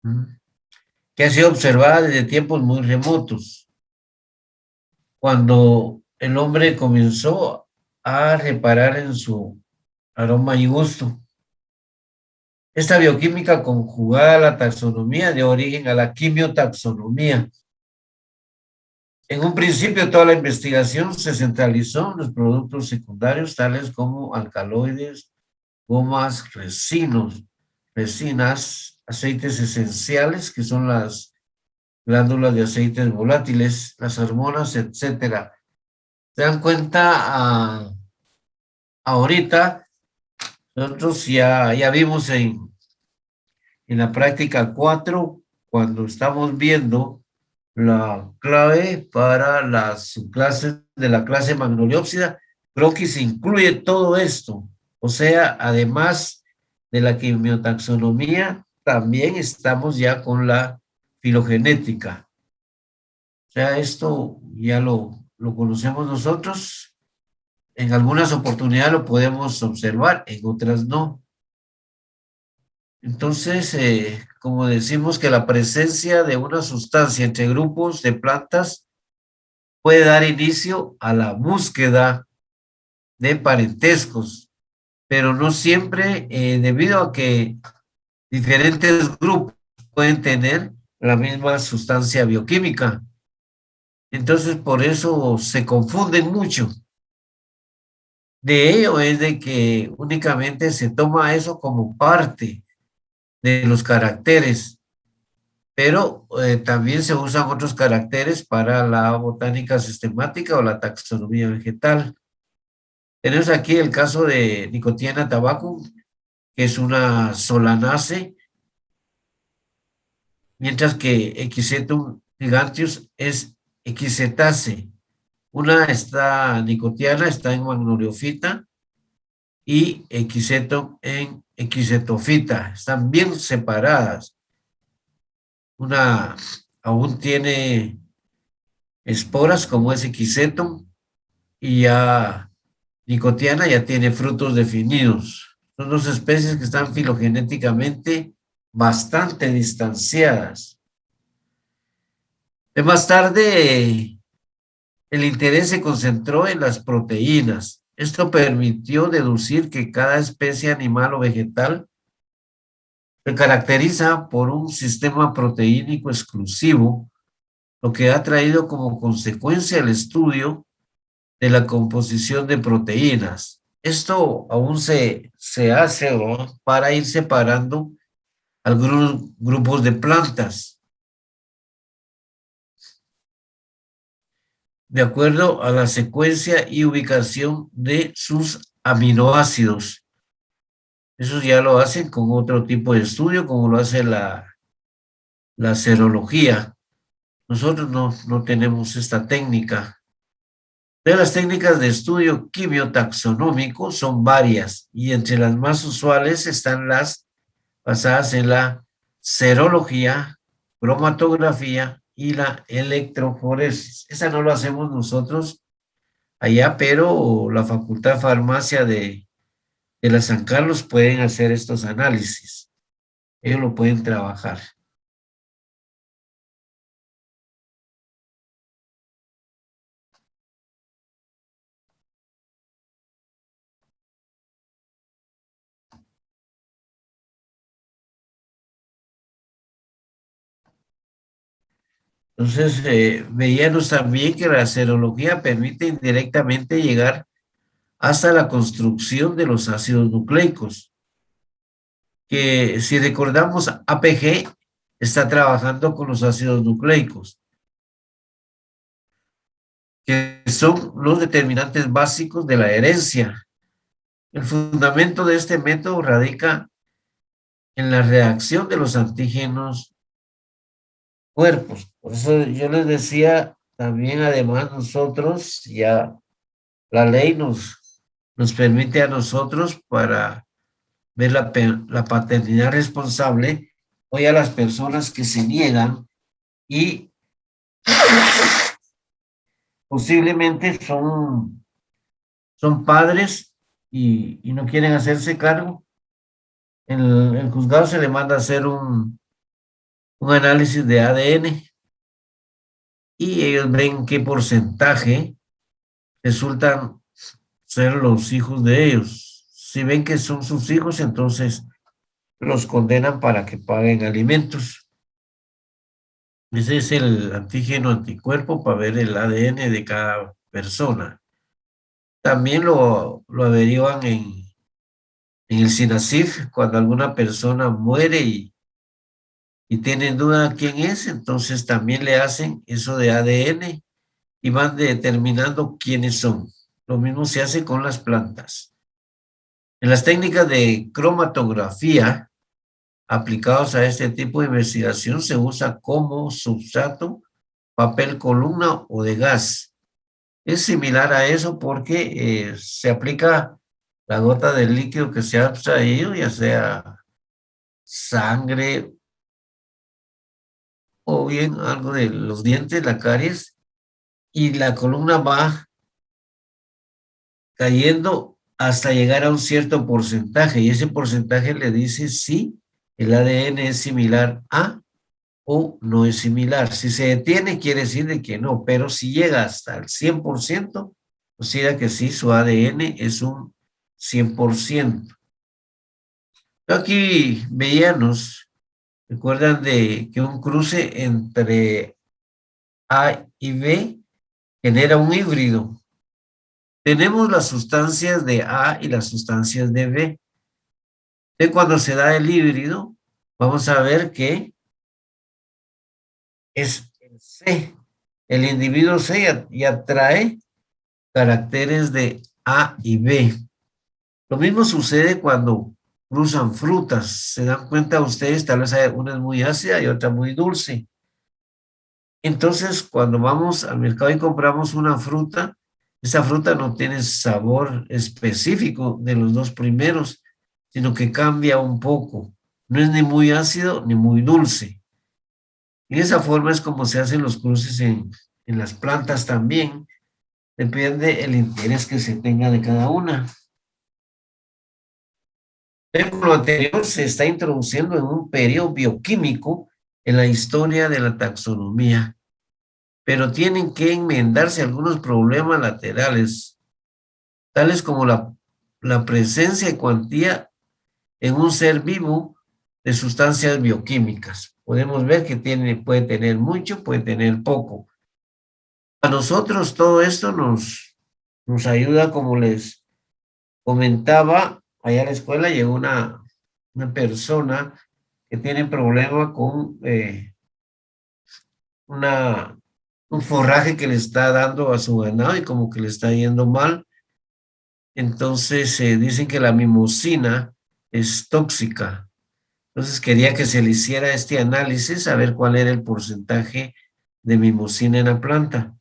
¿m? Que ha sido observada desde tiempos muy remotos, cuando el hombre comenzó a reparar en su aroma y gusto. Esta bioquímica conjugada a la taxonomía dio origen a la quimiotaxonomía. En un principio, toda la investigación se centralizó en los productos secundarios, tales como alcaloides, gomas, resinas, aceites esenciales, que son las glándulas de aceites volátiles, las hormonas, etcétera. ¿Se dan cuenta? Ahorita nosotros ya vimos en la práctica 4 cuando estamos viendo la clave para las subclases de la clase magnoliópsida, creo que se incluye todo esto. O sea, además de la quimiotaxonomía, también estamos ya con la filogenética. O sea, esto ya lo conocemos nosotros. En algunas oportunidades lo podemos observar, en otras no. Entonces, como decimos que la presencia de una sustancia entre grupos de plantas puede dar inicio a la búsqueda de parentescos, pero no siempre, debido a que diferentes grupos pueden tener la misma sustancia bioquímica. Entonces, por eso se confunden mucho. De ello es de que únicamente se toma eso como parte de los caracteres, pero también se usan otros caracteres para la botánica sistemática o la taxonomía vegetal. Tenemos aquí el caso de Nicotiana tabacum, que es una solanace, mientras que Equisetum giganteus es equisetace. Una está nicotiana, está en magnoliofita, y Equisetum en equisetofita. Están bien separadas. Una aún tiene esporas, como es Equisetum, y ya Nicotiana ya tiene frutos definidos. Son dos especies que están filogenéticamente bastante distanciadas. Más tarde, el interés se concentró en las proteínas. Esto permitió deducir que cada especie animal o vegetal se caracteriza por un sistema proteínico exclusivo, lo que ha traído como consecuencia el estudio de la composición de proteínas. Esto aún se hace, ¿no?, para ir separando algunos grupos de plantas de acuerdo a la secuencia y ubicación de sus aminoácidos. Eso ya lo hacen con otro tipo de estudio, como lo hace la serología. Nosotros no tenemos esta técnica. De las técnicas de estudio quimiotaxonómico son varias y entre las más usuales están las basadas en la serología, cromatografía y la electroforesis. Esa no lo hacemos nosotros allá, pero la Facultad de Farmacia de la San Carlos pueden hacer estos análisis. Ellos lo pueden trabajar. Entonces, veíamos también que la serología permite indirectamente llegar hasta la construcción de los ácidos nucleicos, que si recordamos, APG está trabajando con los ácidos nucleicos, que son los determinantes básicos de la herencia. El fundamento de este método radica en la reacción de los antígenos cuerpos. Por eso yo les decía también, además, nosotros ya la ley nos permite a nosotros para ver la paternidad responsable o a las personas que se niegan y posiblemente son padres y no quieren hacerse cargo. El juzgado se le manda a hacer un análisis de ADN y ellos ven qué porcentaje resultan ser los hijos de ellos. Si ven que son sus hijos, entonces los condenan para que paguen alimentos. Ese es el antígeno anticuerpo para ver el ADN de cada persona. También lo averiguan en el SINASIF cuando alguna persona muere y tienen duda quién es, entonces también le hacen eso de ADN y van determinando quiénes son. Lo mismo se hace con las plantas. En las técnicas de cromatografía aplicados a este tipo de investigación se usa como sustrato papel columna o de gas. Es similar a eso porque se aplica la gota del líquido que se ha extraído, ya sea sangre o bien algo de los dientes, la caries, y la columna va cayendo hasta llegar a un cierto porcentaje, y ese porcentaje le dice si el ADN es similar a o no es similar. Si se detiene, quiere decir de que no, pero si llega hasta el 100%, considera que sí, su ADN es un 100%. Aquí veíamos, recuerdan de que un cruce entre A y B genera un híbrido. Tenemos las sustancias de A y las sustancias de B. De cuando se da el híbrido, vamos a ver que es el C. El individuo C ya trae caracteres de A y B. Lo mismo sucede cuando cruzan frutas. Se dan cuenta ustedes, tal vez una es muy ácida y otra muy dulce. Entonces, cuando vamos al mercado y compramos una fruta, esa fruta no tiene sabor específico de los dos primeros, sino que cambia un poco. No es ni muy ácido ni muy dulce. Y de esa forma es como se hacen los cruces en las plantas también. Depende el interés que se tenga de cada una. Pero lo anterior se está introduciendo en un periodo bioquímico en la historia de la taxonomía, pero tienen que enmendarse algunos problemas laterales, tales como la presencia y cuantía en un ser vivo de sustancias bioquímicas. Podemos ver que puede tener mucho, puede tener poco. A nosotros todo esto nos ayuda, como les comentaba, allá a la escuela llegó una persona que tiene problema con un forraje que le está dando a su ganado y como que le está yendo mal. Entonces dicen que la mimosina es tóxica. Entonces quería que se le hiciera este análisis a ver cuál era el porcentaje de mimosina en la planta.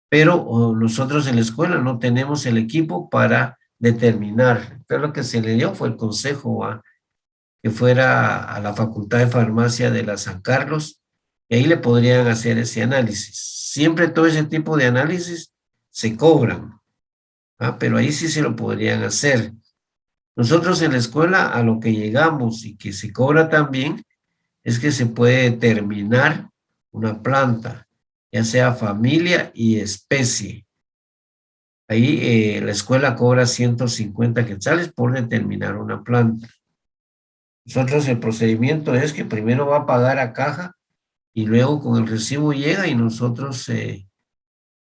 Pero nosotros en la escuela no tenemos el equipo para determinar. Entonces lo que se le dio fue el consejo que fuera a la Facultad de Farmacia de la San Carlos y ahí le podrían hacer ese análisis. Siempre todo ese tipo de análisis se cobran, pero ahí sí se lo podrían hacer. Nosotros en la escuela a lo que llegamos y que se cobra también es que se puede determinar una planta, ya sea familia y especie. Ahí la escuela cobra 150 quetzales por determinar una planta. Nosotros el procedimiento es que primero va a pagar a caja y luego con el recibo llega y nosotros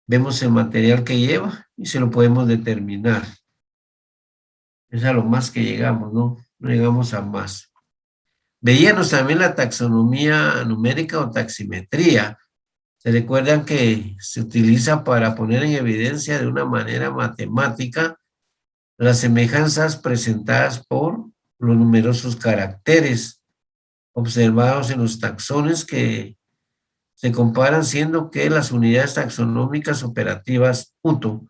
vemos el material que lleva y se lo podemos determinar. Es a lo más que llegamos, ¿no? No llegamos a más. Veíamos también la taxonomía numérica o taximetría. Se recuerdan que se utiliza para poner en evidencia de una manera matemática las semejanzas presentadas por los numerosos caracteres observados en los taxones que se comparan, siendo que las unidades taxonómicas operativas UTO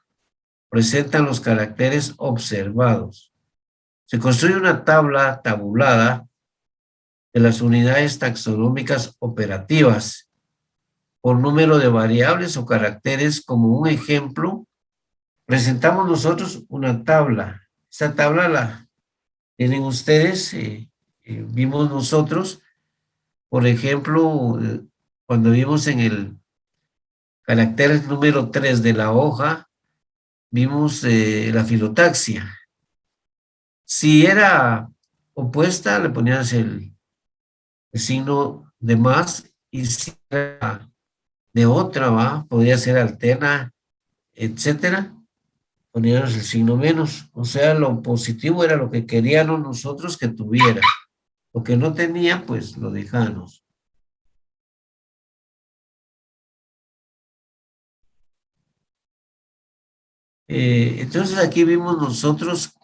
presentan los caracteres observados. Se construye una tabla tabulada de las unidades taxonómicas operativas por número de variables o caracteres. Como un ejemplo, presentamos nosotros una tabla. Esta tabla la tienen ustedes, vimos nosotros Por ejemplo, cuando vimos en el carácter número 3 de la hoja, vimos la filotaxia. Si era opuesta, le ponías el signo de más, y si era de otra, ¿va? Podía ser alterna, etcétera, poníamos el signo menos. O sea, lo positivo era lo que queríamos nosotros que tuviera. Lo que no tenía, pues lo dejamos. Entonces aquí vimos nosotros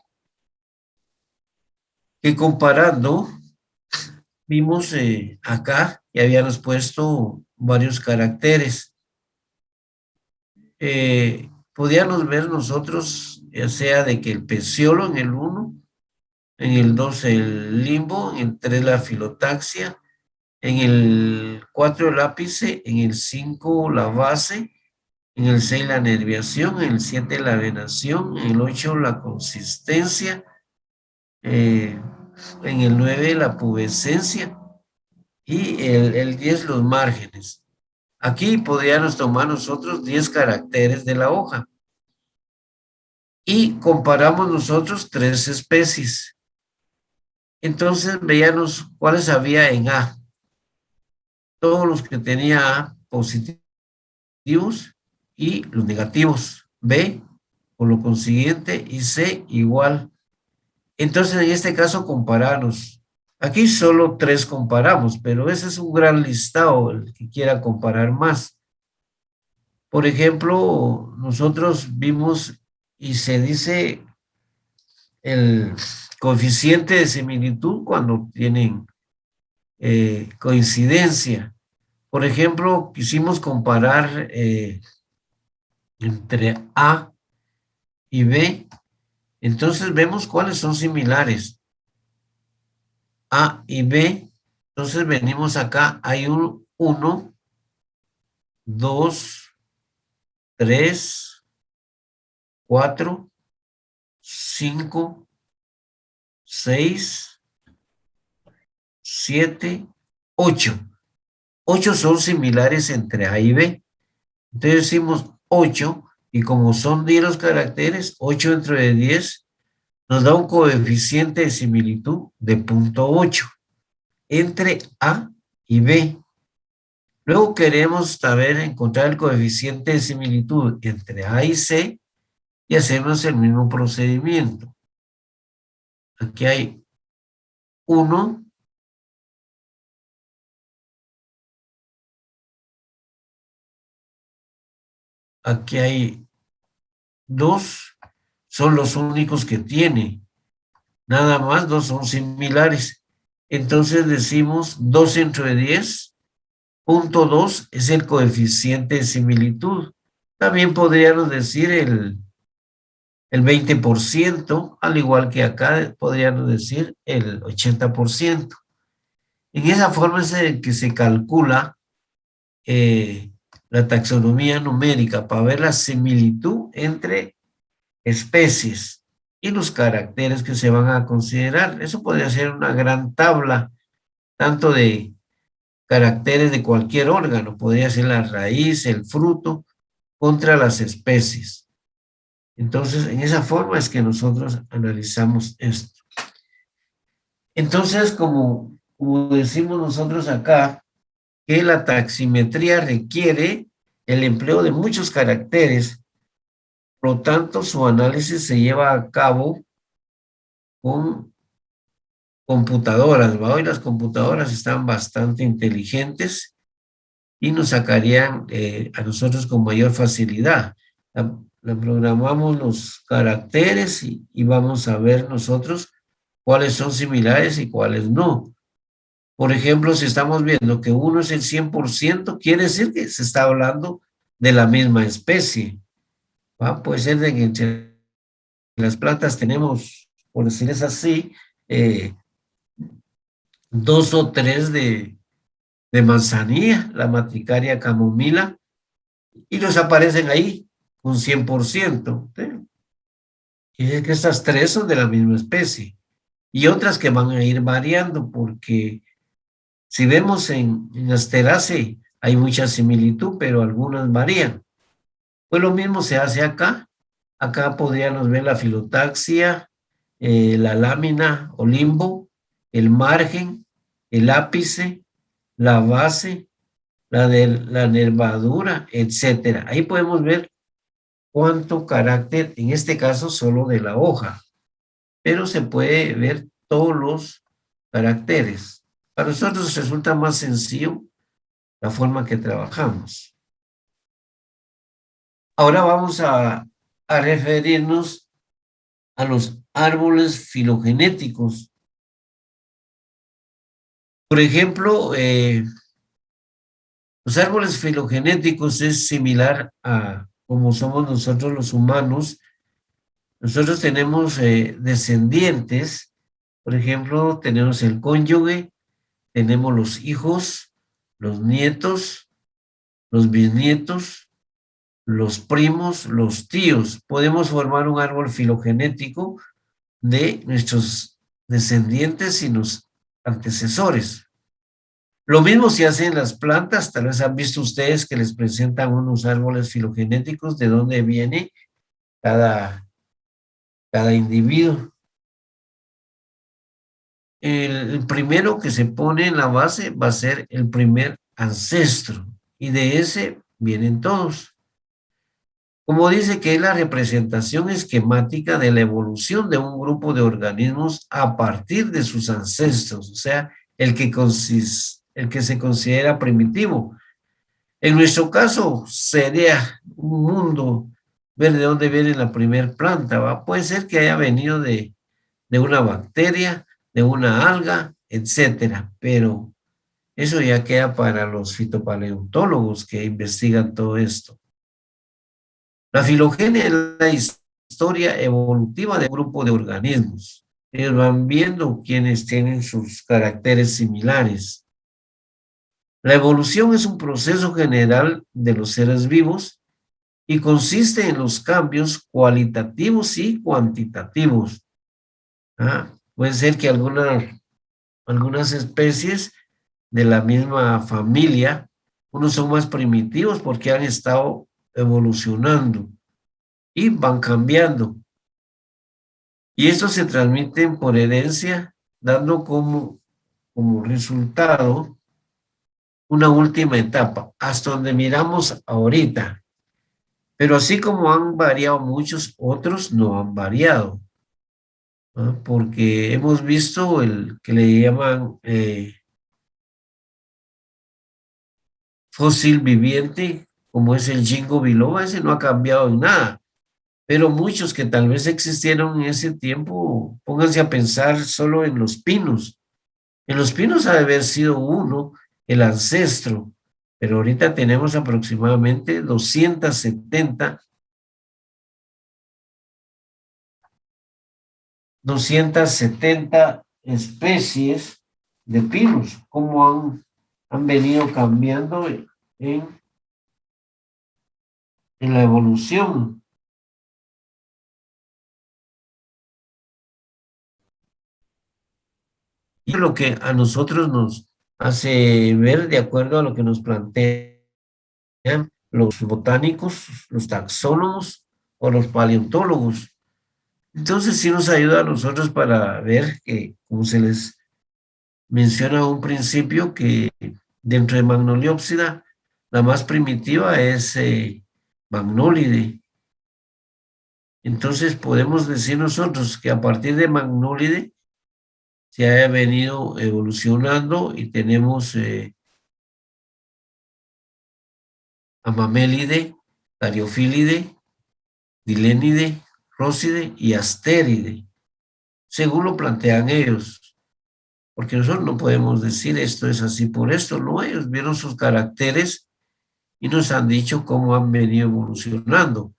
que comparando, vimos acá y habíamos puesto varios caracteres. Podíamos ver nosotros, ya sea de que el peciolo en el uno, en el 2 el limbo, en el 3 la filotaxia, en el 4 el ápice, en el 5 la base, en el 6 la nerviación, en el 7 la venación, en el 8 la consistencia, eh, en el 9 la pubescencia y el 10 los márgenes. Aquí podríamos tomar nosotros 10 caracteres de la hoja y comparamos nosotros tres especies. Entonces veíamos cuáles había en A. Todos los que tenía A positivos y los negativos. B, por lo consiguiente, y C igual. Entonces, en este caso, compararnos. Aquí solo tres comparamos, pero ese es un gran listado, el que quiera comparar más. Por ejemplo, nosotros vimos y se dice el coeficiente de similitud cuando tienen coincidencia. Por ejemplo, quisimos comparar entre A y B, entonces vemos cuáles son similares. A y B, entonces venimos acá, hay un 1, 2, 3, 4, 5, 6, 7, 8. 8 son similares entre A y B. Entonces decimos 8, y como son 10 los caracteres, 8 dentro de 10 nos da un coeficiente de similitud de 0.8 entre A y B. Luego queremos saber encontrar el coeficiente de similitud entre A y C y hacemos el mismo procedimiento. Aquí hay 1, aquí hay 2, son los únicos que tiene. Nada más, dos son similares. Entonces decimos 2 entre 10, punto 2 es el coeficiente de similitud. También podríamos decir el 20%, al igual que acá podríamos decir el 80%. En esa forma es en que se calcula la taxonomía numérica para ver la similitud entre especies y los caracteres que se van a considerar. Eso podría ser una gran tabla, tanto de caracteres de cualquier órgano, podría ser la raíz, el fruto, contra las especies. Entonces, en esa forma es que nosotros analizamos esto. Entonces, como decimos nosotros acá, que la taximetría requiere el empleo de muchos caracteres, por lo tanto, su análisis se lleva a cabo con computadoras, ¿va? Hoy las computadoras están bastante inteligentes y nos sacarían a nosotros con mayor facilidad. La programamos los caracteres y vamos a ver nosotros cuáles son similares y cuáles no. Por ejemplo, si estamos viendo que uno es el 100%, quiere decir que se está hablando de la misma especie, ¿va? Puede ser de que entre las plantas tenemos, por decirles así, dos o tres de manzanilla, la matricaria camomila, y nos aparecen ahí un 100%. ¿Sí? Y es que estas tres son de la misma especie. Y otras que van a ir variando porque Si vemos en Asteracea, hay mucha similitud, pero algunas varían. Pues lo mismo se hace acá. Acá podríamos ver la filotaxia, la lámina o limbo, el margen, el ápice, la base, la nervadura, etcétera. Ahí podemos ver cuánto carácter, en este caso solo de la hoja, pero se puede ver todos los caracteres. Para nosotros resulta más sencillo la forma que trabajamos. Ahora vamos a referirnos a los árboles filogenéticos. Por ejemplo, los árboles filogenéticos es similar a como somos nosotros los humanos. Nosotros tenemos descendientes, por ejemplo, tenemos el cónyuge, tenemos los hijos, los nietos, los bisnietos, los primos, los tíos. Podemos formar un árbol filogenético de nuestros descendientes y los antecesores. Lo mismo se hace en las plantas, tal vez han visto ustedes que les presentan unos árboles filogenéticos de dónde viene cada individuo. El primero que se pone en la base va a ser el primer ancestro y de ese vienen todos. Como dice que es la representación esquemática de la evolución de un grupo de organismos a partir de sus ancestros, o sea, el que se considera primitivo. En nuestro caso, sería un mundo ver de dónde viene la primer planta, ¿va? Puede ser que haya venido de una bacteria, de una alga, etcétera, pero eso ya queda para los fitopaleontólogos que investigan todo esto. La filogenia es la historia evolutiva de un grupo de organismos. Ellos van viendo quiénes tienen sus caracteres similares. La evolución es un proceso general de los seres vivos y consiste en los cambios cualitativos y cuantitativos. Puede ser que algunas especies de la misma familia, unos son más primitivos porque han estado evolucionando y van cambiando. Y estos se transmiten por herencia, dando como resultado una última etapa, hasta donde miramos ahorita. Pero así como han variado muchos, otros no han variado, ¿no? Porque hemos visto el que le llaman fósil viviente, como es el Ginkgo biloba, ese no ha cambiado en nada. Pero muchos que tal vez existieron en ese tiempo, pónganse a pensar solo en los pinos. En los pinos ha de haber sido uno, el ancestro, pero ahorita tenemos aproximadamente 270 especies de pinos, cómo han venido cambiando en la evolución. Y lo que a nosotros nos hace ver de acuerdo a lo que nos plantean los botánicos, los taxónomos o los paleontólogos. Entonces sí nos ayuda a nosotros para ver que, como se les menciona a un principio, que dentro de Magnoliopsida, la más primitiva es Magnólide. Entonces podemos decir nosotros que a partir de Magnólide se haya venido evolucionando y tenemos Amamélide, Cariofílide, Dilénide, Róside y Astéride, según lo plantean ellos. Porque nosotros no podemos decir esto es así por esto, no, ellos vieron sus caracteres y nos han dicho cómo han venido evolucionando.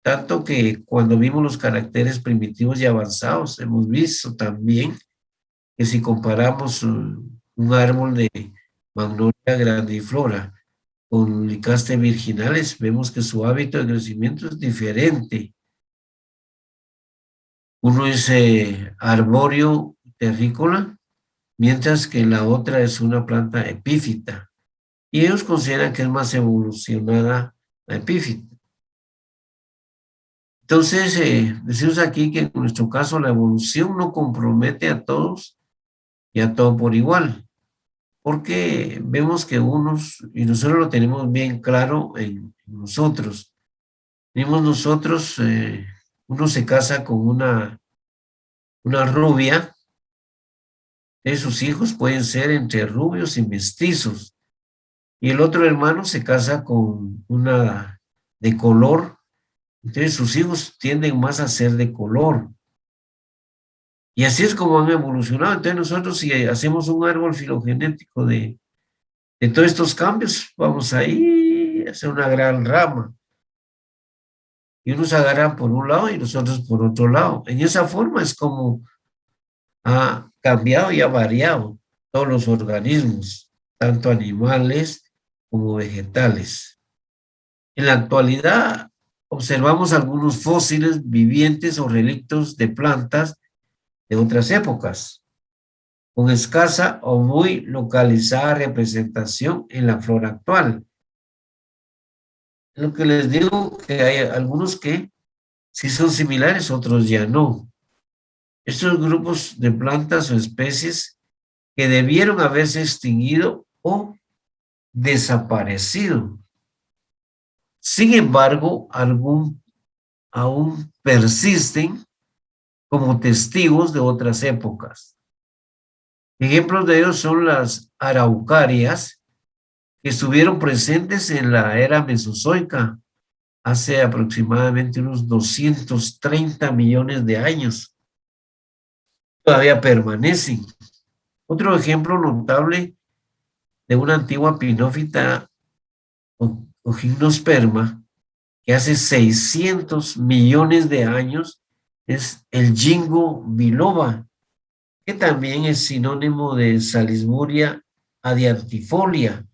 Tanto que cuando vimos los caracteres primitivos y avanzados, hemos visto también que si comparamos un árbol de Magnolia grandiflora con Lycaste virginales, vemos que su hábito de crecimiento es diferente. Uno es arbóreo terrícola mientras que la otra es una planta epífita. Y ellos consideran que es más evolucionada la epífita. Entonces, decimos aquí que en nuestro caso la evolución no compromete a todos y a todo por igual, porque vemos que unos, y nosotros lo tenemos bien claro en nosotros, vimos nosotros, uno se casa con una rubia, sus hijos pueden ser entre rubios y mestizos, y el otro hermano se casa con una de color, entonces sus hijos tienden más a ser de color. Y así es como han evolucionado. Entonces nosotros si hacemos un árbol filogenético de todos estos cambios, vamos ahí a hacer una gran rama. Y unos agarran por un lado y nosotros por otro lado. En esa forma es como ha cambiado y ha variado todos los organismos, tanto animales como vegetales. En la actualidad observamos algunos fósiles vivientes o relictos de plantas de otras épocas, con escasa o muy localizada representación en la flora actual. Lo que les digo que hay algunos que sí son similares, otros ya no. Estos grupos de plantas o especies que debieron haberse extinguido o desaparecido. Sin embargo, aún persisten como testigos de otras épocas. Ejemplos de ellos son las araucarias, que estuvieron presentes en la era mesozoica hace aproximadamente unos 230 millones de años. Todavía permanecen. Otro ejemplo notable de una antigua pinófita o gimnosperma que hace 600 millones de años es el Ginkgo biloba, que también es sinónimo de Salisburia adiantifolia.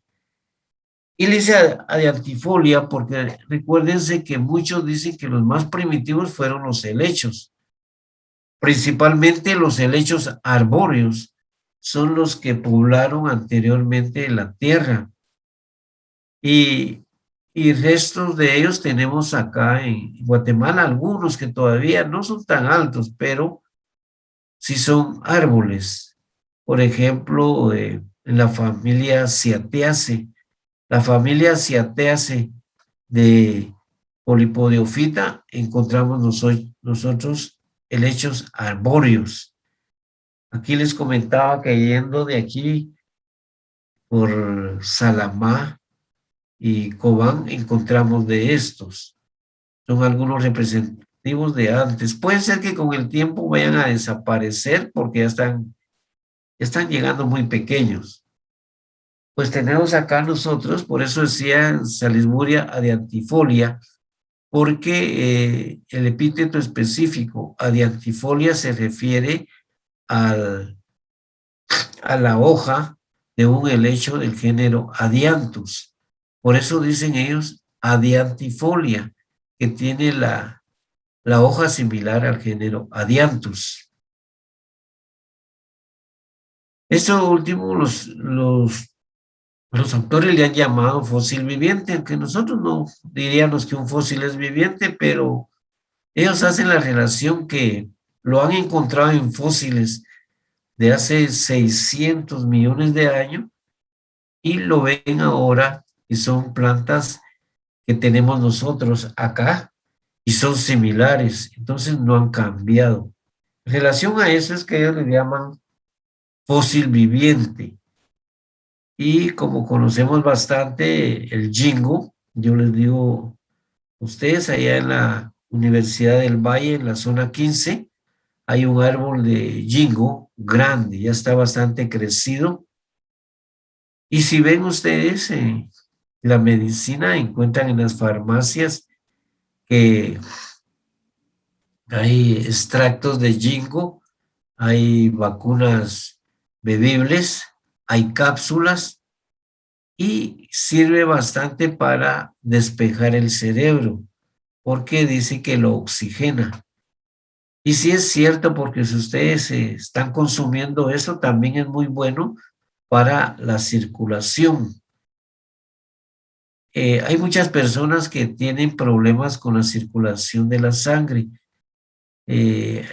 Y le dice adiantifolia porque recuérdense que muchos dicen que los más primitivos fueron los helechos. Principalmente los helechos arbóreos son los que poblaron anteriormente la tierra. Y, y restos de ellos tenemos acá en Guatemala, algunos que todavía no son tan altos, pero sí son árboles. Por ejemplo, en la familia Cyatheaceae. La familia Cyatheaceae de Polipodiophyta encontramos nosotros helechos arbóreos. Aquí les comentaba que yendo de aquí por Salamá y Cobán encontramos de estos. Son algunos representativos de antes. Puede ser que con el tiempo vayan a desaparecer porque ya están llegando muy pequeños. Pues tenemos acá nosotros, por eso decía Salisburia adiantifolia, porque el epíteto específico adiantifolia se refiere a la hoja de un helecho del género Adianthus. Por eso dicen ellos adiantifolia, que tiene la hoja similar al género Adianthus. Esto último los autores le han llamado fósil viviente, aunque nosotros no diríamos que un fósil es viviente, pero ellos hacen la relación que lo han encontrado en fósiles de hace 600 millones de años y lo ven ahora y son plantas que tenemos nosotros acá y son similares, entonces no han cambiado. En relación a eso es que ellos le llaman fósil viviente. Y como conocemos bastante el Ginkgo, yo les digo, ustedes allá en la Universidad del Valle, en la zona 15, hay un árbol de Ginkgo grande, ya está bastante crecido. Y si ven ustedes, la medicina encuentran en las farmacias que hay extractos de Ginkgo, hay vacunas bebibles, hay cápsulas y sirve bastante para despejar el cerebro porque dice que lo oxigena. Y sí es cierto, porque si ustedes están consumiendo eso, también es muy bueno para la circulación. Hay muchas personas que tienen problemas con la circulación de la sangre. Eh,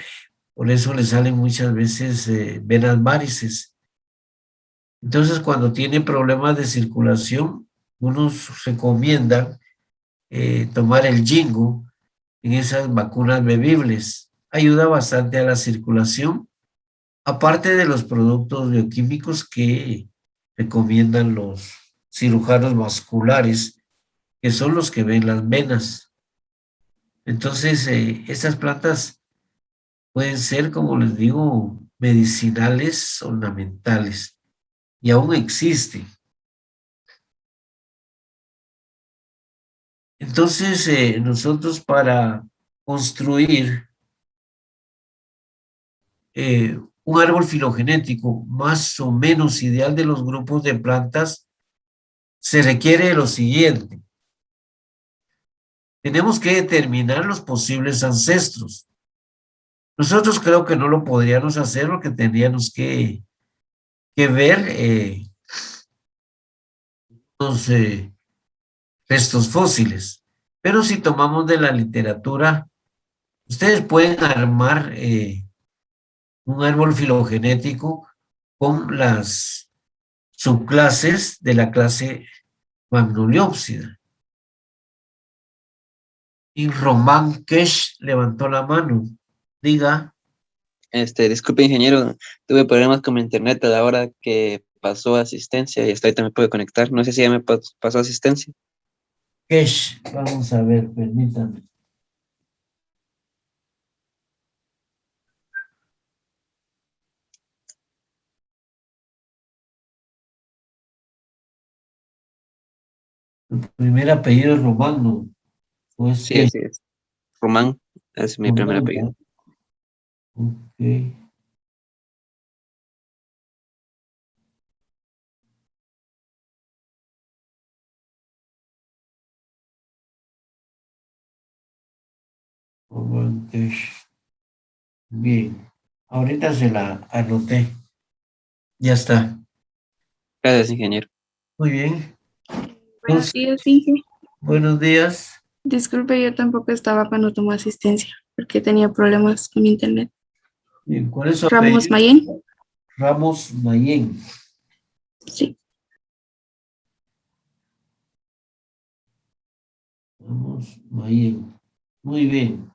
por eso les salen muchas veces venas varices. Entonces, cuando tienen problemas de circulación, unos recomiendan tomar el Jingo en esas vacunas bebibles. Ayuda bastante a la circulación, aparte de los productos bioquímicos que recomiendan los cirujanos vasculares, que son los que ven las venas. Entonces, estas plantas pueden ser, como les digo, medicinales, ornamentales, y aún existen. Entonces, nosotros para construir un árbol filogenético más o menos ideal de los grupos de plantas, se requiere lo siguiente. Tenemos que determinar los posibles ancestros. Nosotros creo que no lo podríamos hacer porque tendríamos que ver los restos fósiles. Pero si tomamos de la literatura, ustedes pueden armar un árbol filogenético con las subclases de la clase Magnoliopsida. Y Román Kesh levantó la mano. Diga. Disculpe, ingeniero, tuve problemas con mi internet a la hora que pasó asistencia y hasta ahorita me puedo conectar. No sé si ya me pasó asistencia. Kesh, vamos a ver, permítame. El primer apellido es Román, ¿no? ¿O es Sí, Kesh? así es. Román es mi primer Román, apellido. ¿no? Ok. Román Kesh. Bien. Ahorita se la anoté. Ya está. Gracias, ingeniero. Muy bien. Buenos Entonces, días, Inge. buenos días. Disculpe, yo tampoco estaba cuando tomó asistencia, porque tenía problemas con mi internet. Bien, ¿cuál es su Ramos apellido? Mayen, Ramos Mayén. sí. Ramos Mayén. Muy bien.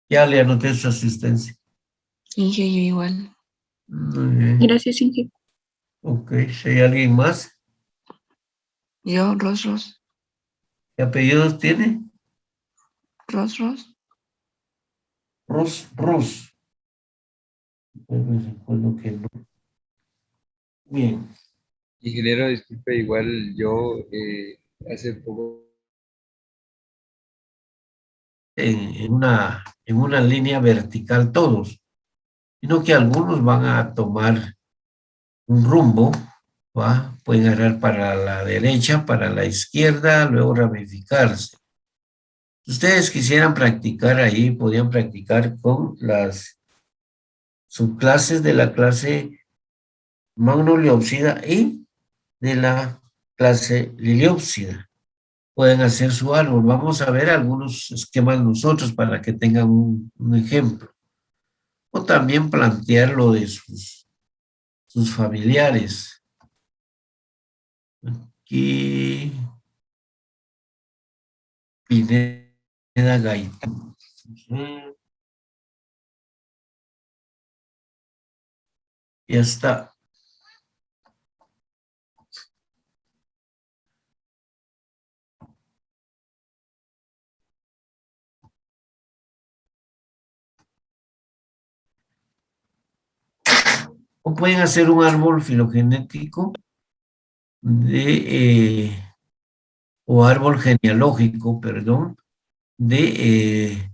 Ya le anoté su asistencia. Inge, yo igual. Muy bien. Gracias, Inge. Ok, si hay alguien más, Yo, Ros. ¿qué apellidos tiene? Ros. Ros. Pues me recuerdo que no. Bien. Ingeniero, disculpe, igual yo hace poco. En una línea vertical todos, sino que algunos van a tomar un rumbo, ¿va? Pueden agarrar para la derecha, para la izquierda, luego ramificarse. Si ustedes quisieran practicar ahí, podían practicar con las subclases de la clase Magnoliopsida y de la clase Liliopsida. Pueden hacer su árbol. Vamos a ver algunos esquemas nosotros para que tengan un ejemplo. O también plantear lo de sus familiares. Aquí, Pineda Gaitán. Ya está. O pueden hacer un árbol filogenético o árbol genealógico, perdón, de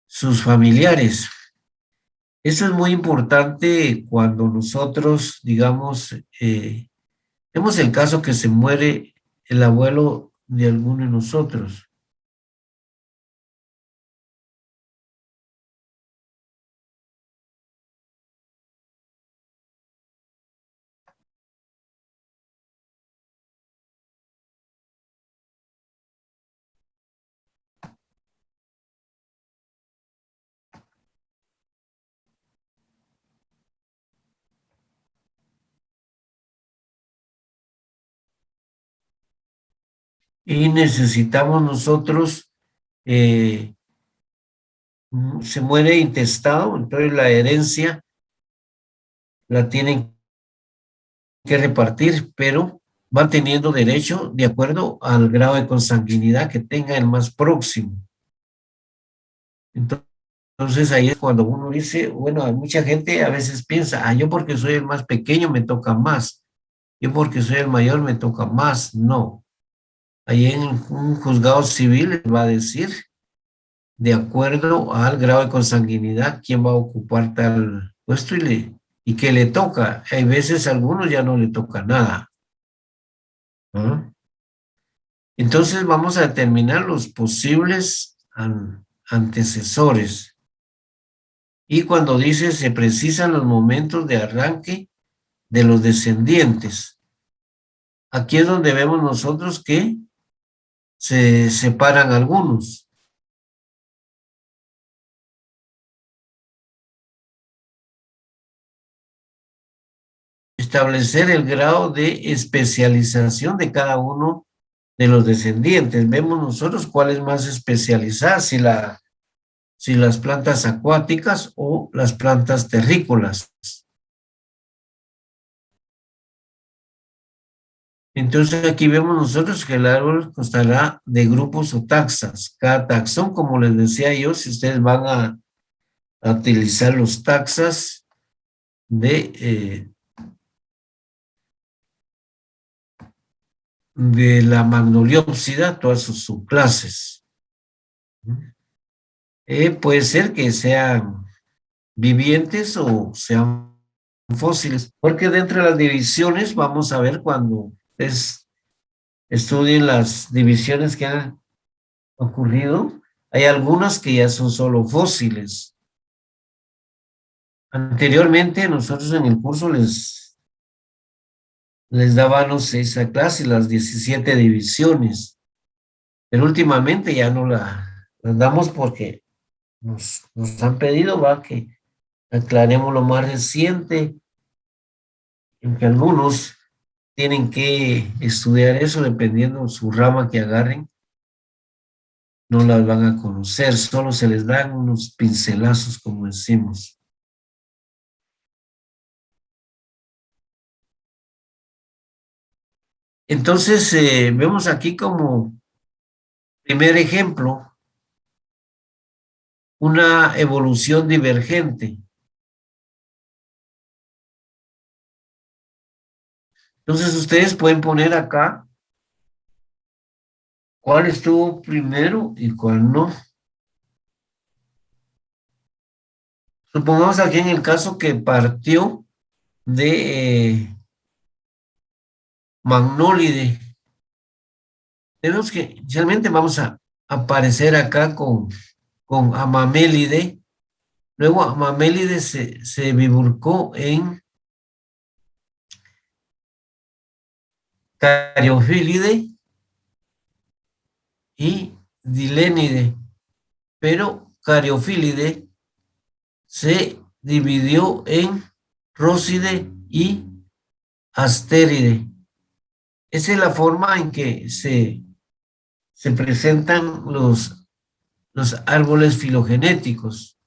sus familiares. Eso es muy importante cuando nosotros, digamos, tenemos el caso que se muere el abuelo de alguno de nosotros. y necesitamos nosotros, se muere intestado, entonces la herencia la tienen que repartir, pero van teniendo derecho de acuerdo al grado de consanguinidad que tenga el más próximo. Entonces ahí es cuando uno dice, bueno, hay mucha gente a veces piensa, yo porque soy el más pequeño me toca más, yo porque soy el mayor me toca más. No, ahí en un juzgado civil les va a decir, de acuerdo al grado de consanguinidad, quién va a ocupar tal puesto y que le toca. Hay veces a algunos ya no le toca nada, ¿no? Entonces vamos a determinar los posibles antecesores. Y cuando dice se precisan los momentos de arranque de los descendientes. Aquí es donde vemos nosotros que se separan algunos. Establecer el grado de especialización de cada uno de los descendientes. Vemos nosotros cuál es más especializada, si las plantas acuáticas o las plantas terrícolas. Entonces aquí vemos nosotros que el árbol constará de grupos o taxas. Cada taxón, como les decía yo, si ustedes van a utilizar los taxas de la magnoliopsida, todas sus subclases. Puede ser que sean vivientes o sean fósiles, porque dentro de las divisiones vamos a ver cuando estudien las divisiones que han ocurrido, hay algunas que ya son solo fósiles. Anteriormente nosotros en el curso les dábamos esa clase, las 17 divisiones, pero últimamente ya no las damos porque nos han pedido que aclaremos lo más reciente, en que algunos tienen que estudiar eso dependiendo de su rama que agarren, no las van a conocer, solo se les dan unos pincelazos, como decimos. Entonces, vemos aquí como primer ejemplo una evolución divergente. Entonces, ustedes pueden poner acá cuál estuvo primero y cuál no. Supongamos aquí en el caso que partió de Magnólide. Tenemos que, inicialmente vamos a aparecer acá con Amamélide. Luego Amamélide se bifurcó en Cariofílide y Dilénide. Pero Cariofílide se dividió en Róside y Astéride. Esa es la forma en que se presentan los árboles filogenéticos.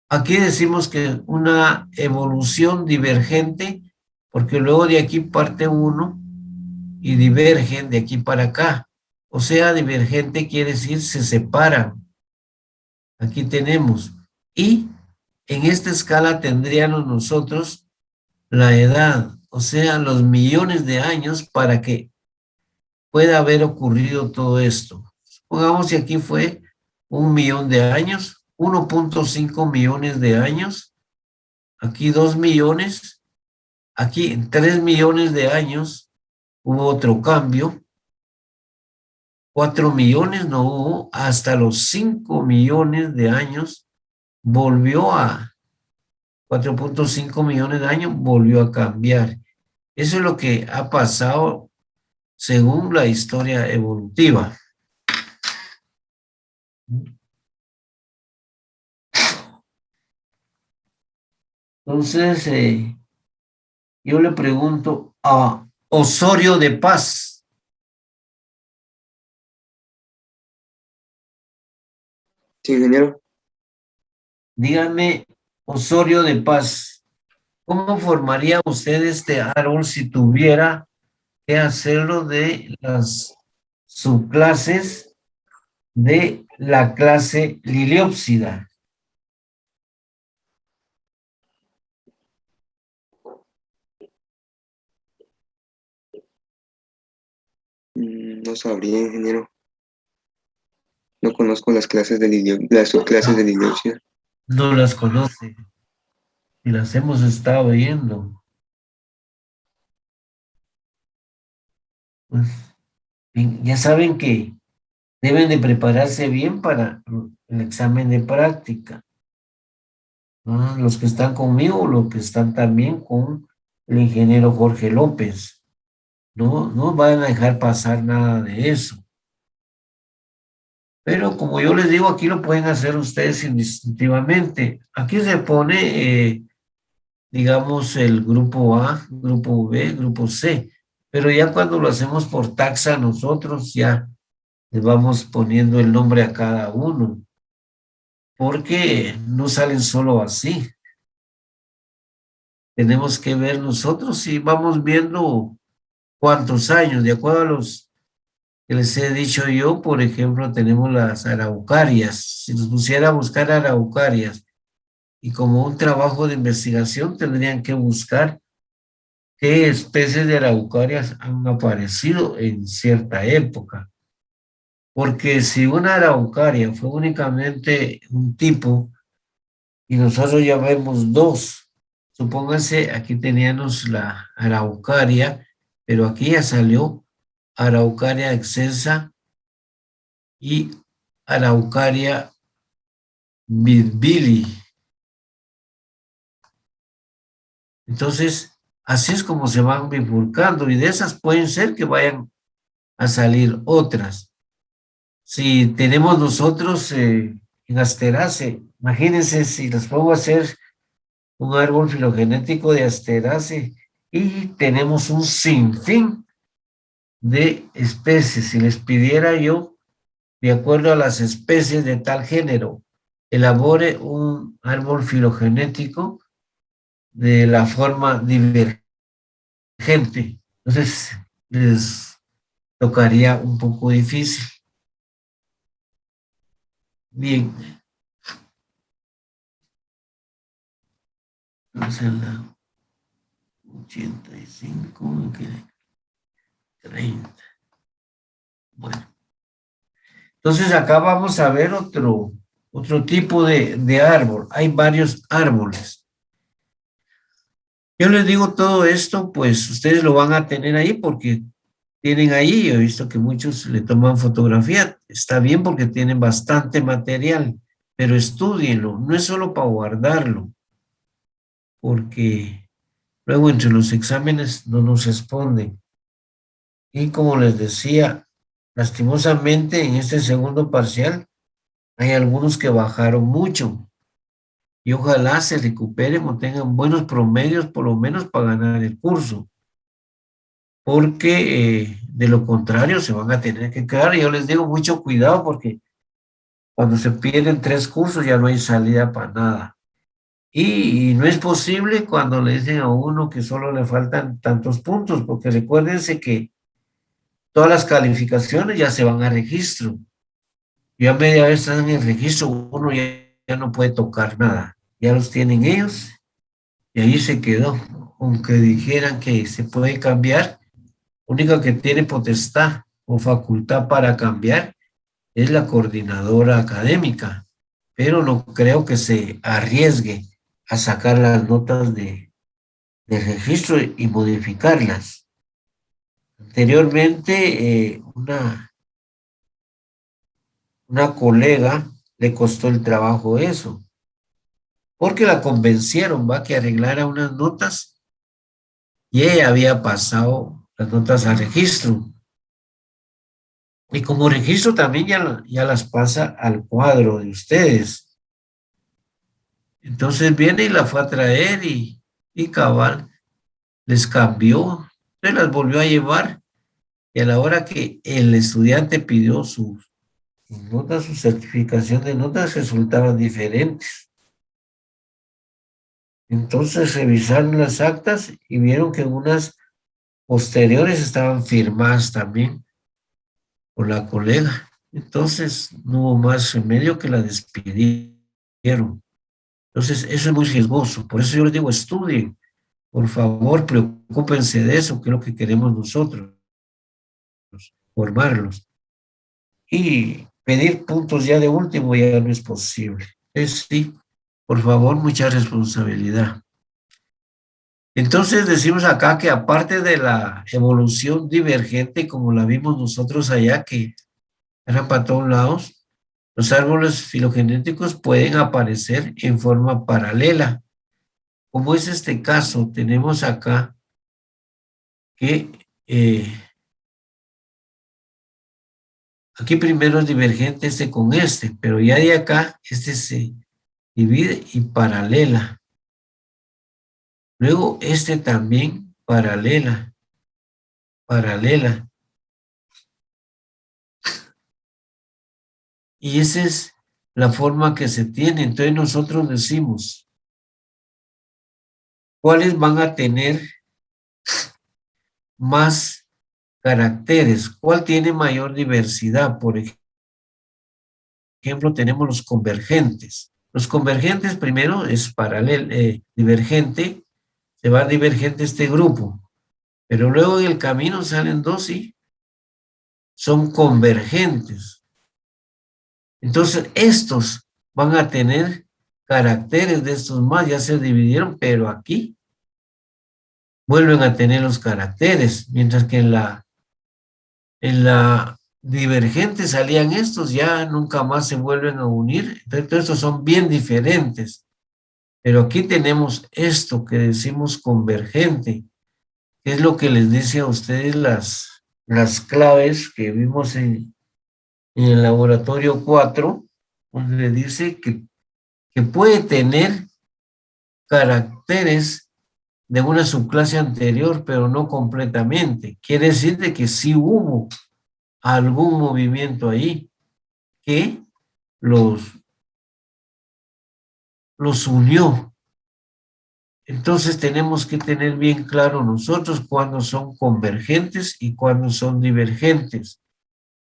Aquí decimos que una evolución divergente, porque luego de aquí parte uno y divergen de aquí para acá. O sea, divergente quiere decir se separan. Aquí tenemos. Y en esta escala tendríamos nosotros la edad, o sea, los millones de años para que pueda haber ocurrido todo esto. Supongamos que aquí fue 1.000.000 de años, 1.5 millones de años, aquí 2 millones, aquí en 3 millones de años hubo otro cambio, 4 millones no hubo, hasta los 5 millones de años volvió a 4.5 millones de años, volvió a cambiar. Eso es lo que ha pasado según la historia evolutiva. Entonces, yo le pregunto a Osorio de Paz, Sí, ingeniero. Dígame, Osorio de Paz, ¿cómo formaría usted este árbol si tuviera que hacerlo de las subclases de la clase Liliópsida? No sabría, ingeniero. No conozco las clases de las subclases de Liliopsia. No las conoce y las hemos estado viendo. Pues, ya saben que deben de prepararse bien para el examen de práctica, ¿no? Los que están conmigo, los que están también con el ingeniero Jorge López. No van a dejar pasar nada de eso. Pero como yo les digo, aquí lo pueden hacer ustedes indistintivamente. Aquí se pone, digamos, el grupo A, grupo B, grupo C. Pero ya cuando lo hacemos por taxa nosotros, ya le vamos poniendo el nombre a cada uno. Porque no salen solo así. Tenemos que ver nosotros y vamos viendo cuántos años, de acuerdo a los que les he dicho yo. Por ejemplo, tenemos las araucarias. Si nos pusiera a buscar araucarias y como un trabajo de investigación tendrían que buscar qué especies de araucarias han aparecido en cierta época. Porque si una araucaria fue únicamente un tipo y nosotros ya vemos dos, supónganse, aquí teníamos la araucaria, pero aquí ya salió araucaria excelsa y araucaria bilbili. Entonces, así es como se van bifurcando y de esas pueden ser que vayan a salir otras. Si tenemos nosotros en Asterace, imagínense si las pongo a hacer un árbol filogenético de Asterace y tenemos un sinfín de especies. Si les pidiera yo, de acuerdo a las especies de tal género, elabore un árbol filogenético de la forma divergente, entonces les tocaría un poco difícil. Bien, entonces la 85, 30. Bueno, entonces acá vamos a ver otro tipo de árbol. Hay varios árboles. Yo les digo todo esto, pues ustedes lo van a tener ahí porque tienen ahí, yo he visto que muchos le toman fotografía. Está bien porque tienen bastante material, pero estúdienlo. No es solo para guardarlo, porque luego entre los exámenes no nos responden. Y como les decía, lastimosamente en este segundo parcial hay algunos que bajaron mucho y ojalá se recuperen o tengan buenos promedios por lo menos para ganar el curso, porque de lo contrario se van a tener que quedar. Y yo les digo mucho cuidado porque cuando se pierden 3 cursos ya no hay salida para nada. Y no es posible cuando le dicen a uno que solo le faltan tantos puntos, porque recuérdense que todas las calificaciones ya se van a registro. Y a media vez están en el registro, uno ya no puede tocar nada. Ya los tienen ellos y ahí se quedó. Aunque dijeran que se puede cambiar, única que tiene potestad o facultad para cambiar es la coordinadora académica, pero no creo que se arriesgue a sacar las notas de registro y modificarlas. Anteriormente, una colega le costó el trabajo eso, porque la convencieron, va, que arreglara unas notas y ella había pasado las notas a registro. Y como registro también ya las pasa al cuadro de ustedes. Entonces viene y la fue a traer y cabal les cambió, se las volvió a llevar y a la hora que el estudiante pidió sus sus notas, su certificación de notas resultaban diferentes. Entonces revisaron las actas y vieron que unas posteriores estaban firmadas también por la colega. Entonces no hubo más remedio que la despidieron. Entonces eso es muy riesgoso. Por eso yo les digo, estudien. Por favor, preocúpense de eso, que es lo que queremos nosotros, formarlos. Y pedir puntos ya de último ya no es posible. Es sí, por favor, mucha responsabilidad. Entonces decimos acá que aparte de la evolución divergente, como la vimos nosotros allá, que eran para todos lados, los árboles filogenéticos pueden aparecer en forma paralela. Como es este caso, tenemos acá que aquí primero es divergente este con este, pero ya de acá este se divide y paralela. Luego este también paralela. Y esa es la forma que se tiene. Entonces nosotros decimos, ¿cuáles van a tener más caracteres? ¿Cuál tiene mayor diversidad? Por ejemplo, tenemos los convergentes. Los convergentes primero es divergente, se va divergente este grupo, pero luego en el camino salen dos y son convergentes. Entonces estos van a tener caracteres de estos más, ya se dividieron, pero aquí vuelven a tener los caracteres, mientras que en la divergente salían estos, ya nunca más se vuelven a unir. Entonces estos son bien diferentes. Pero aquí tenemos esto que decimos convergente, que es lo que les dice a ustedes las claves que vimos en el laboratorio 4, donde dice que puede tener caracteres de una subclase anterior, pero no completamente. Quiere decir de que sí hubo algún movimiento ahí que los unió. Entonces tenemos que tener bien claro nosotros cuándo son convergentes y cuándo son divergentes.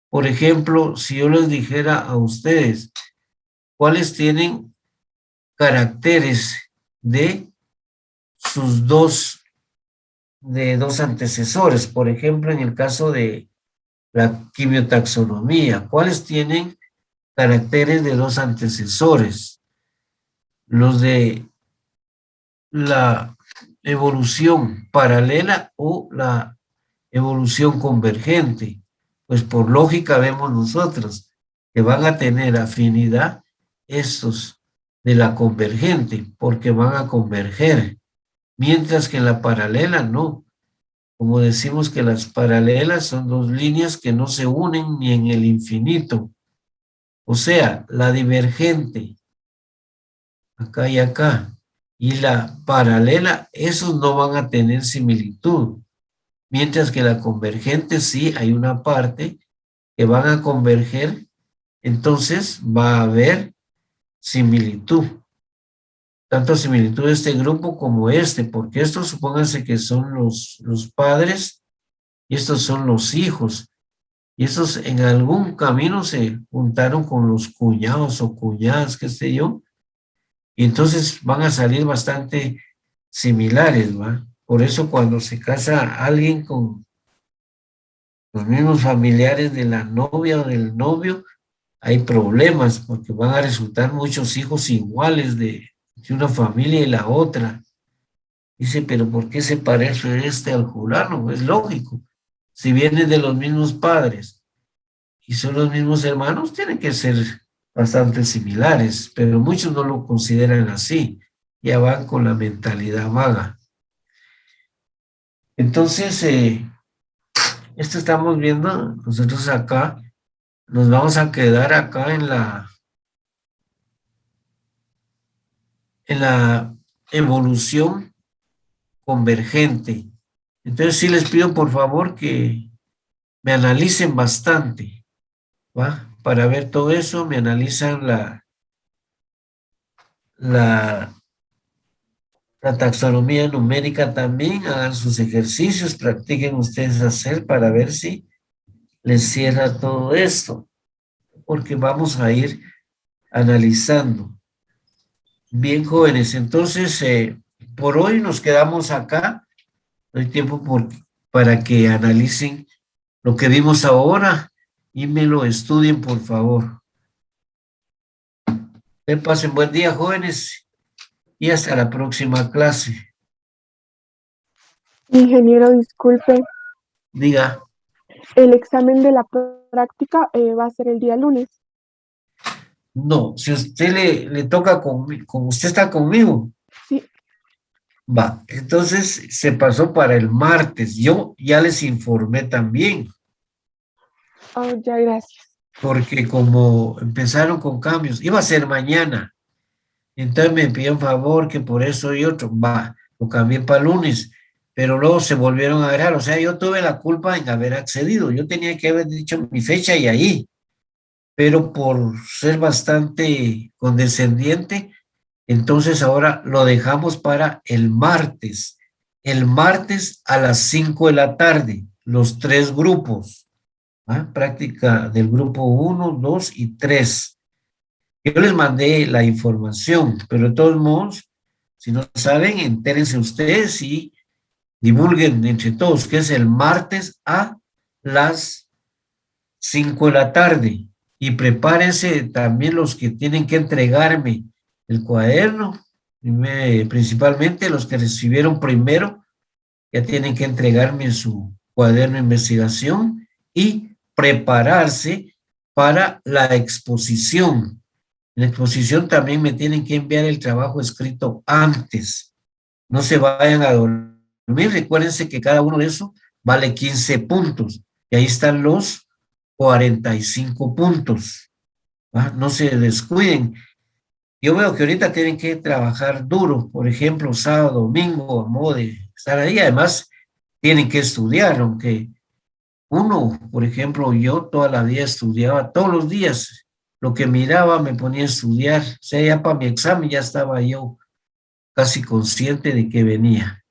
Por ejemplo, si yo les dijera a ustedes cuáles tienen caracteres de sus dos antecesores, por ejemplo, en el caso de la quimiotaxonomía, ¿cuáles tienen caracteres de dos antecesores? Los de la evolución paralela o la evolución convergente. Pues por lógica vemos nosotros que van a tener afinidad estos de la convergente, porque van a converger, mientras que en la paralela no. Como decimos que las paralelas son dos líneas que no se unen ni en el infinito. O sea, la divergente, acá y acá, y la paralela, esos no van a tener similitud. Mientras que la convergente sí hay una parte que van a converger, entonces va a haber similitud. Tanto similitud de este grupo como este, porque estos supónganse que son los padres y estos son los hijos. Y estos en algún camino se juntaron con los cuñados o cuñadas, qué sé yo, y entonces van a salir bastante similares, ¿va? Por eso cuando se casa alguien con los mismos familiares de la novia o del novio, hay problemas porque van a resultar muchos hijos iguales de una familia y la otra. Dice, pero ¿por qué se parece este al fulano? Es lógico. Si vienen de los mismos padres y son los mismos hermanos, tienen que ser bastante similares, pero muchos no lo consideran así. Ya van con la mentalidad vaga. Entonces, esto estamos viendo nosotros acá. Nos vamos a quedar acá en la evolución convergente. Entonces sí les pido por favor que me analicen bastante, ¿va? para ver todo eso, me analizan la taxonomía numérica también, hagan sus ejercicios, practiquen ustedes hacer para ver si les cierra todo esto, porque vamos a ir analizando. Bien, jóvenes, entonces por hoy nos quedamos acá. Doy tiempo para que analicen lo que vimos ahora y me lo estudien, por favor. Que pasen buen día, jóvenes, y hasta la próxima clase. Ingeniero, disculpe, Diga, el examen de la práctica va a ser el día lunes. no, si usted le toca conmigo, como usted está conmigo, Sí, va, entonces se pasó para el martes. Yo ya les informé también, ya, gracias. porque como empezaron con cambios, iba a ser mañana. Entonces me pidieron favor que por eso y otro, va, lo cambié para lunes, pero luego se volvieron a agregar. O sea, yo tuve la culpa en haber accedido. Yo tenía que haber dicho mi fecha y ahí, pero por ser bastante condescendiente, entonces ahora lo dejamos para el martes. El martes a las 5 de la tarde, los 3 grupos, ¿ah? Práctica del grupo 1, 2 y 3. Yo les mandé la información, pero de todos modos, si no saben, entérense ustedes y divulguen entre todos que es el martes a las 5 de la tarde. Y prepárense también los que tienen que entregarme el cuaderno, principalmente los que recibieron primero, ya tienen que entregarme su cuaderno de investigación y prepararse para la exposición. En la exposición también me tienen que enviar el trabajo escrito antes. No se vayan a dormir. Recuérdense que cada uno de esos vale 15 puntos. Y ahí están los 45 puntos. ¿Va? No se descuiden. Yo veo que ahorita tienen que trabajar duro. Por ejemplo, sábado, domingo, a modo de estar ahí. Además, tienen que estudiar, aunque uno, por ejemplo, yo toda la vida estudiaba, todos los días, lo que miraba me ponía a estudiar, o sea, ya para mi examen ya estaba yo casi consciente de que venía.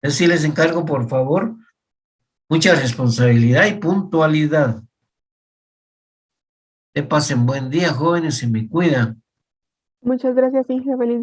Entonces, sí les encargo, por favor, mucha responsabilidad y puntualidad. Que pasen buen día, jóvenes, y me cuidan. Muchas gracias, Inge. Feliz